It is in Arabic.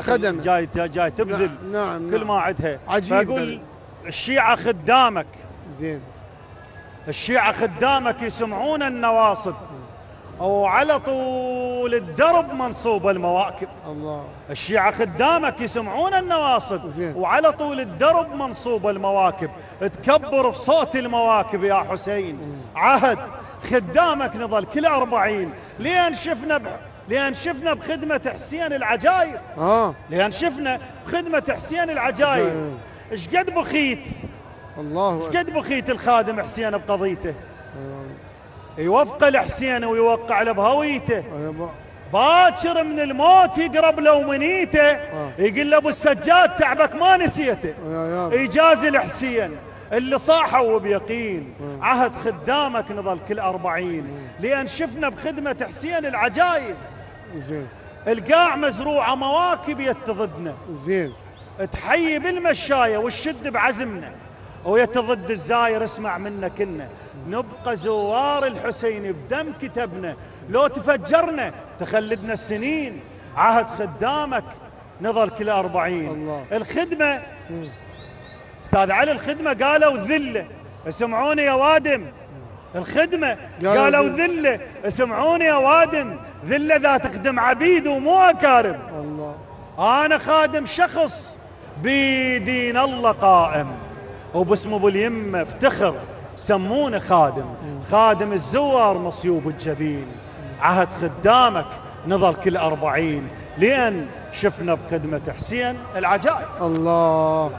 خدمة جاي تبذل نعم كل ما عندها. عجيب. فيقول الشيعة خدامك، زين. الشيعة خدامك يسمعون النواصب وعلى طول الدرب منصوب المواكب. الله. الشيعة خدامك يسمعون النواصب زين. وعلى طول الدرب منصوب المواكب. تكبر في صوت المواكب يا حسين. عهد خدامك نظل كل 40 لأن شفنا بخدمة حسين العجايب. لأن شفنا بخدمة حسين العجايب. ايش قد بخيت، الله ايش قد بخيت الخادم حسين بقضيته. يوفق الحسين ويوقع له بهويته. باكر من الموت يقرب لو منيته. يقول له ابو السجاد تعبك ما نسيته. ايجاز الحسين اللي صاحوا بيقين. عهد خدامك نظل كل 40 لأن شفنا بخدمة حسين العجايب. زين. القاع مزروعة مواكب يتضدنا. زين. تحيي بالمشاية والشد بعزمنا ويتضد الزاير. اسمع منا كنا نبقى زوار الحسين بدم كتبنا. لو تفجرنا تخلدنا السنين. عهد خدامك نظل كل 40. الله. الخدمة استاذ علي، الخدمة قالوا ذلة اسمعوني يا وادم. الخدمة قالوا ذلة اسمعوني يا وادم. ذلة ذا تخدم عبيد ومو أكارم. الله. أنا خادم شخص بدين الله قائم وباسمه ابو اليمة افتخر سمونه خادم. خادم الزوار مصيوب الجبين. عهد خدامك نظل كل 40 لأن شفنا بخدمة حسين العجائب. الله.